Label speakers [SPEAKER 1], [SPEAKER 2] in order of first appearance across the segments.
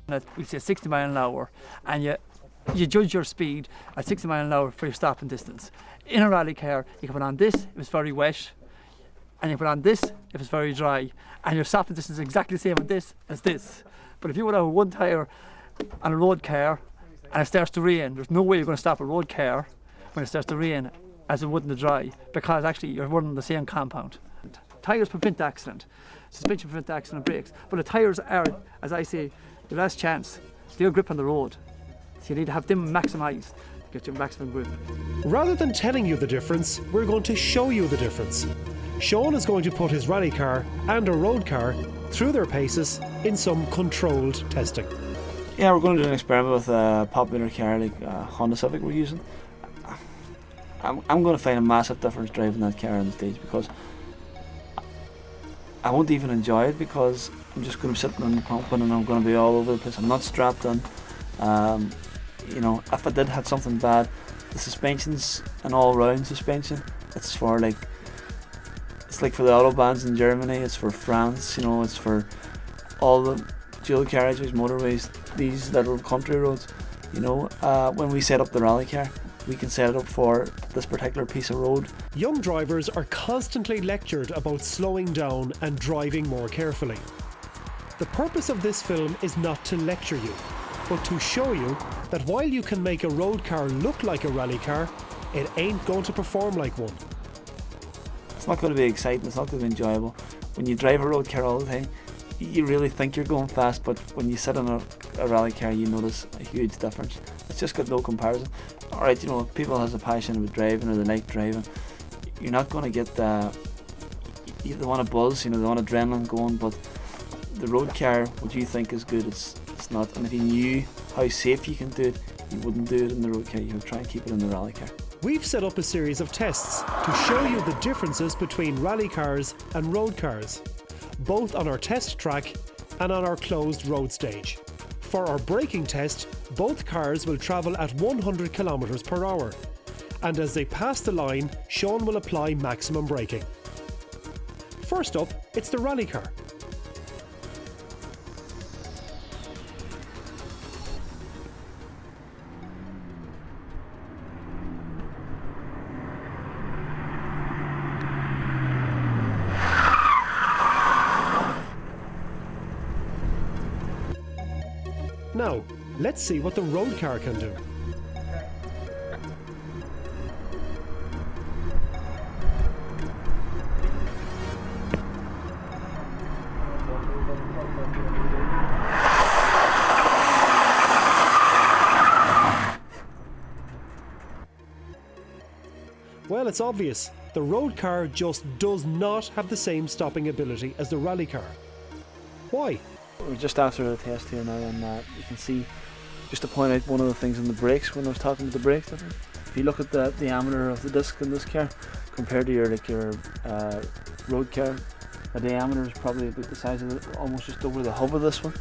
[SPEAKER 1] at, we say 60 mile an hour, and you judge your speed at 60 mile an hour for your stopping distance. In a rally car, you can put on this if it's very wet, and you put on this if it's very dry, and your stopping distance is exactly the same with this as this. But if you would have one tyre on a road car and it starts to rain, there's no way you're going to stop a road car when it starts to rain as it would in the dry, because actually you're running the same compound. Tyres prevent accident, suspension prevent accident, brakes, but the tyres are, as I say, the last chance. They're grip on the road, so you need to have them maximised to get your maximum grip.
[SPEAKER 2] Rather than telling you the difference, we're going to show you the difference. Sean is going to put his rally car and a road car through their paces in some controlled testing.
[SPEAKER 3] Yeah, we're going to do an experiment with a popular car like Honda Civic we're using. I'm going to find a massive difference driving that car on the stage, because I won't even enjoy it, because I'm just going to be sitting on the pumping and I'm going to be all over the place. I'm not strapped in. You know, if I did have something bad, the suspension's an all-round suspension. It's for like, it's like for the autobahns in Germany, it's for France, you know, it's for all the dual carriageways, motorways, these little country roads. You know, when we set up the rally car, we can set it up for this particular piece of road.
[SPEAKER 2] Young drivers are constantly lectured about slowing down and driving more carefully. The purpose of this film is not to lecture you, but to show you that while you can make a road car look like a rally car, it ain't going to perform like one.
[SPEAKER 3] It's not going to be exciting, it's not going to be enjoyable. When you drive a road car all the time, you really think you're going fast, but when you sit in a rally car, you notice a huge difference. It's just got no comparison. Alright, you know, if people has a passion about driving or they like driving, you're not going to get they want a buzz, you know, they want adrenaline going, but the road car, what you think is good, it's not. And if you knew how safe you can do it, you wouldn't do it in the road car, you would try and keep it in the rally car.
[SPEAKER 2] We've set up a series of tests to show you the differences between rally cars and road cars, both on our test track and on our closed road stage. For our braking test, both cars will travel at 100 kilometers per hour, and as they pass the line, Sean will apply maximum braking. First up, it's the rally car. Now, let's see what the road car can do. Well, it's obvious. The road car just does not have the same stopping ability as the rally car. Why?
[SPEAKER 3] We're just after the test here now, and you can see, just to point out one of the things in the brakes, when I was talking about the brakes, if you look at the diameter of the disc in this car compared to your road car, the diameter is probably about the size of almost just over the hub of this one.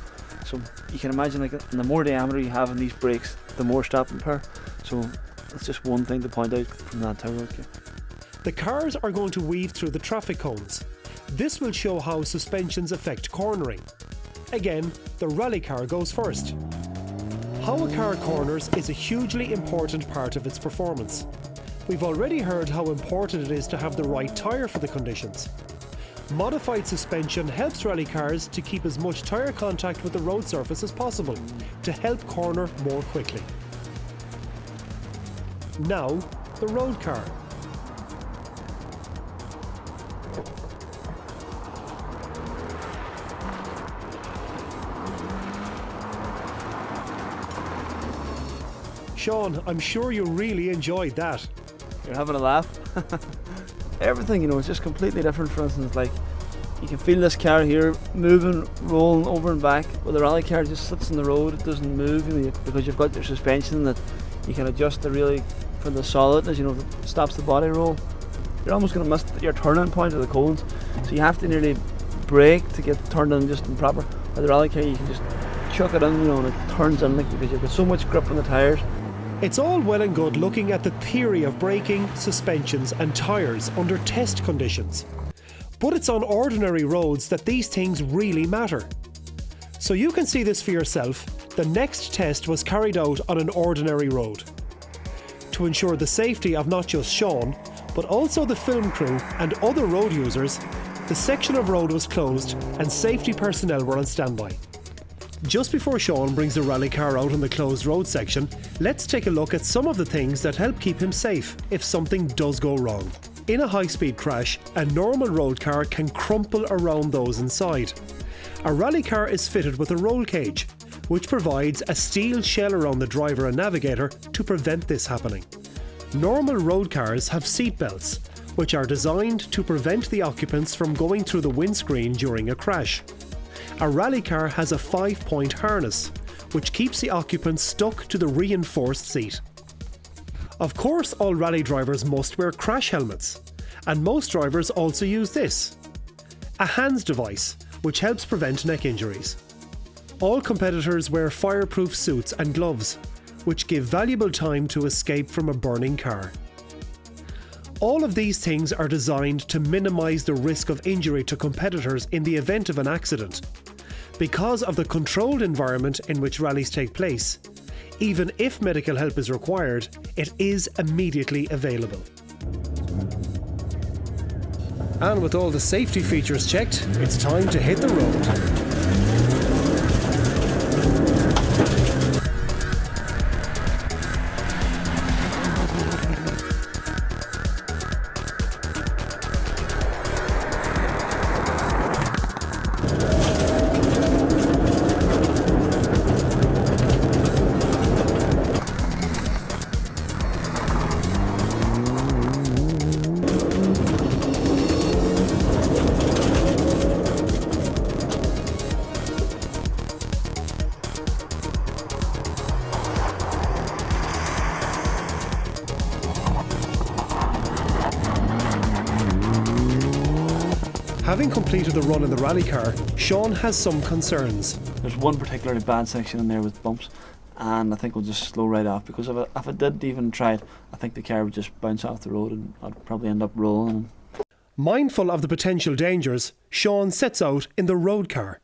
[SPEAKER 3] So you can imagine, like, and the more diameter you have in these brakes, the more stopping power. So that's just one thing to point out from that tyre road car.
[SPEAKER 2] The cars are going to weave through the traffic cones. This will show how suspensions affect cornering. Again, the rally car goes first. How a car corners is a hugely important part of its performance. We've already heard how important it is to have the right tyre for the conditions. Modified suspension helps rally cars to keep as much tyre contact with the road surface as possible to help corner more quickly. Now, the road car. Sean, I'm sure you really enjoyed that.
[SPEAKER 3] You're having a laugh. Everything, you know, is just completely different. For instance, like, you can feel this car here moving, rolling over and back, but the rally car just sits in the road, it doesn't move, you know, because you've got your suspension that you can adjust to really, for the solidness, you know, that stops the body roll. You're almost going to miss your turning point of the cones, so you have to nearly brake to get turned in just in proper. With the rally car, you can just chuck it in, you know, and it turns in, like, because you've got so much grip on the tyres.
[SPEAKER 2] It's all well and good looking at the theory of braking, suspensions and tyres under test conditions. But it's on ordinary roads that these things really matter. So you can see this for yourself The next test was carried out on an ordinary road. To ensure the safety of not just Sean, but also the film crew and other road users, the section of road was closed and safety personnel were on standby. Just before Sean brings the rally car out on the closed road section, let's take a look at some of the things that help keep him safe if something does go wrong. In a high-speed crash, a normal road car can crumple around those inside. A rally car is fitted with a roll cage, which provides a steel shell around the driver and navigator to prevent this happening. Normal road cars have seat belts, which are designed to prevent the occupants from going through the windscreen during a crash. A rally car has a 5-point harness, which keeps the occupants stuck to the reinforced seat. Of course, all rally drivers must wear crash helmets, and most drivers also use this, a HANDS device, which helps prevent neck injuries. All competitors wear fireproof suits and gloves, which give valuable time to escape from a burning car. All of these things are designed to minimise the risk of injury to competitors in the event of an accident. Because of the controlled environment in which rallies take place, even if medical help is required, it is immediately available. And with all the safety features checked, it's time to hit the road. Having completed the run in the rally car, Sean has some concerns.
[SPEAKER 3] There's one particularly bad section in there with bumps, and I think we'll just slow right off, because if I did even try it, I think the car would just bounce off the road and I'd probably end up rolling.
[SPEAKER 2] Mindful of the potential dangers, Sean sets out in the road car.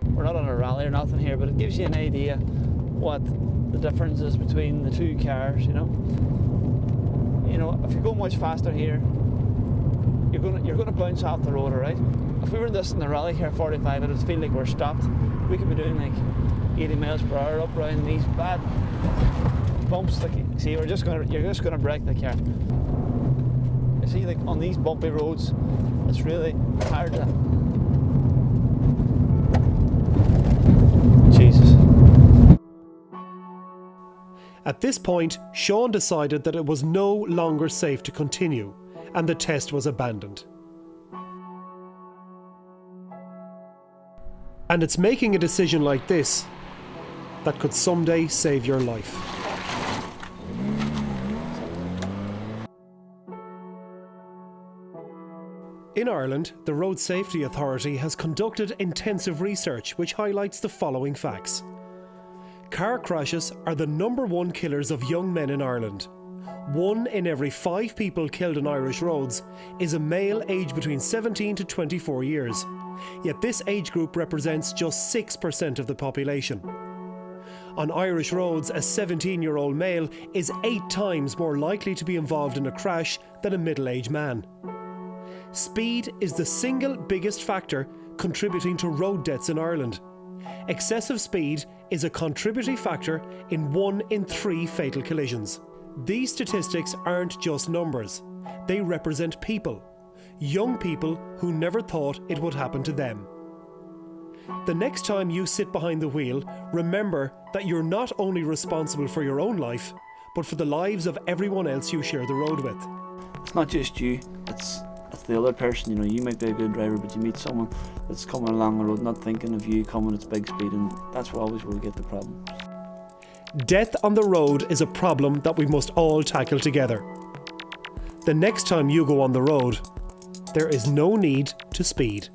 [SPEAKER 1] We're not on a rally or nothing here, but it gives you an idea what the difference is between the two cars, you know. You know, if you go much faster here, you're gonna bounce off the road, alright? If we were this in the rally car 45, it would feel like we're stopped. We could be doing like 80 miles per hour up around these bad bumps. Like, see, you're just gonna break the car. You see, like on these bumpy roads, it's really hard to. Jesus.
[SPEAKER 2] At this point, Sean decided that it was no longer safe to continue, and the test was abandoned. And it's making a decision like this that could someday save your life. In Ireland, the Road Safety Authority has conducted intensive research which highlights the following facts. Car crashes are the #1 killers of young men in Ireland. 1 in every 5 people killed on Irish roads is a male aged between 17 to 24 years. Yet this age group represents just 6% of the population. On Irish roads, a 17-year-old male is 8 times more likely to be involved in a crash than a middle-aged man. Speed is the single biggest factor contributing to road deaths in Ireland. Excessive speed is a contributory factor in 1 in 3 fatal collisions. These statistics aren't just numbers. They represent people. Young people who never thought it would happen to them. The next time you sit behind the wheel, remember that you're not only responsible for your own life, but for the lives of everyone else you share the road with.
[SPEAKER 3] It's not just you, it's the other person. You know, you might be a good driver, but you meet someone that's coming along the road not thinking of you coming at big speed, and that's always where we get the problem.
[SPEAKER 2] Death on the road is a problem that we must all tackle together. The next time you go on the road, there is no need to speed.